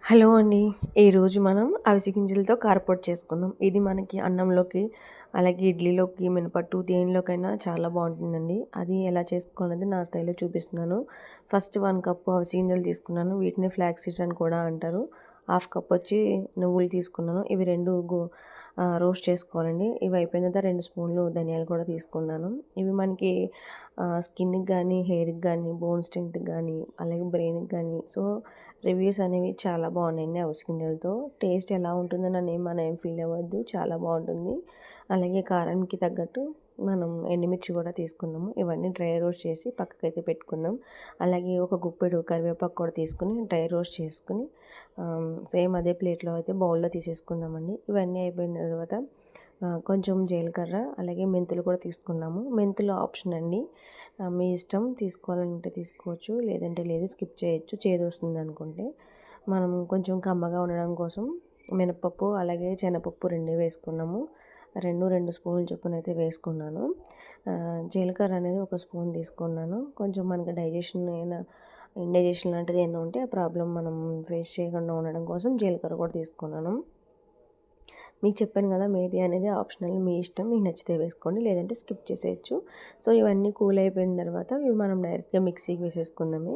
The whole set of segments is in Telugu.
హలో అండి. ఈరోజు మనం అవిసె గింజలతో కారపొడి చేసుకుందాం. ఇది మనకి అన్నంలోకి, అలాగే ఇడ్లీలోకి, మినపట్టు దేనిలోకైనా చాలా బావుంటుందండి. అది ఎలా చేసుకోవాలనేది నా స్టైల్‌లో చూపిస్తున్నాను. ఫస్ట్ 1 కప్పు అవిసె గింజలు తీసుకున్నాను. వీటిని ఫ్లాక్స్ సీడ్స్ అని కూడా అంటారు. హాఫ్ కప్ వచ్చి నువ్వులు తీసుకున్నాను. ఇవి 2 రోస్ట్ చేసుకోవాలండి. ఇవి అయిపోయిన తర్వాత 2 స్పూన్లు ధనియాలు కూడా తీసుకున్నాను. ఇవి మనకి స్కిన్‌కి గానీ, హెయిర్‌కి గానీ, బోన్ స్ట్రెంగ్త్‌కి గానీ, అలాగే బ్రెయిన్‌కి గానీ రివ్యూస్ అనేవి చాలా బాగున్నాయండి అవిసె గింజలతో. టేస్ట్ ఎలా ఉంటుందని మనం ఏం ఫీల్ అవ్వద్దు. చాలా బాగుంటుంది. అలాగే కారానికి తగ్గట్టు మనం ఎండుమిర్చి కూడా తీసుకుందాము. ఇవన్నీ డ్రై రోస్ట్ చేసి పక్కకైతే పెట్టుకుందాం. అలాగే ఒక గుప్పెడు కరివేపాకు కూడా తీసుకొని డ్రై రోస్ట్ చేసుకొని సేమ్ అదే ప్లేట్‌లో అయితే బౌల్‌లో తీసేసుకుందామండి. ఇవన్నీ అయిపోయిన తర్వాత కొంచెం జీలకర్ర, అలాగే మెంతులు కూడా తీసుకున్నాము. మెంతులు ఆప్షన్ అండి. మీ ఇష్టం, తీసుకోవాలంటే తీసుకోవచ్చు, లేదంటే లేదు, స్కిప్ చేయొచ్చు చేదొస్తుందనుకుంటే. మనం కొంచెం కమ్మగా ఉండడం కోసం మినపప్పు, అలాగే శనగపప్పు 2 వేసుకున్నాము. 2 స్పూన్ల చొప్పున అయితే వేసుకున్నాను. జీలకర్ర అనేది ఒక స్పూన్ తీసుకున్నాను. కొంచెం మనకి ఇండైజెషన్ లాంటిది ఏమైనా ఉంటే ఆ ప్రాబ్లమ్ మనం ఫేస్ చేయకుండా ఉండడం కోసం జీలకర్ర కూడా తీసుకున్నాను. మీకు చెప్పాను కదా, మేతి అనేది ఆప్షనల్, మీ ఇష్టం. మీకు నచ్చితే వేసుకోండి, లేదంటే స్కిప్ చేసేయచ్చు. సో ఇవన్నీ కూల్ అయిపోయిన తర్వాత ఇవి మనం డైరెక్ట్గా మిక్సీకి వేసేసుకుందాము.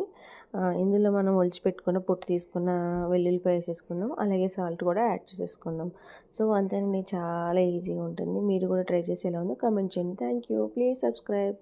ఇందులో మనం ఒలిచిపెట్టుకున్న పొట్టు తీసుకున్న వెల్లుల్లిపాయ వేసేసుకుందాం, అలాగే సాల్ట్ కూడా యాడ్ చేసేసుకుందాం. సో అంతేనండి, చాలా ఈజీగా ఉంటుంది. మీరు కూడా ట్రై చేసి ఎలా ఉందో కామెంట్ చేయండి. Thank you. Please subscribe.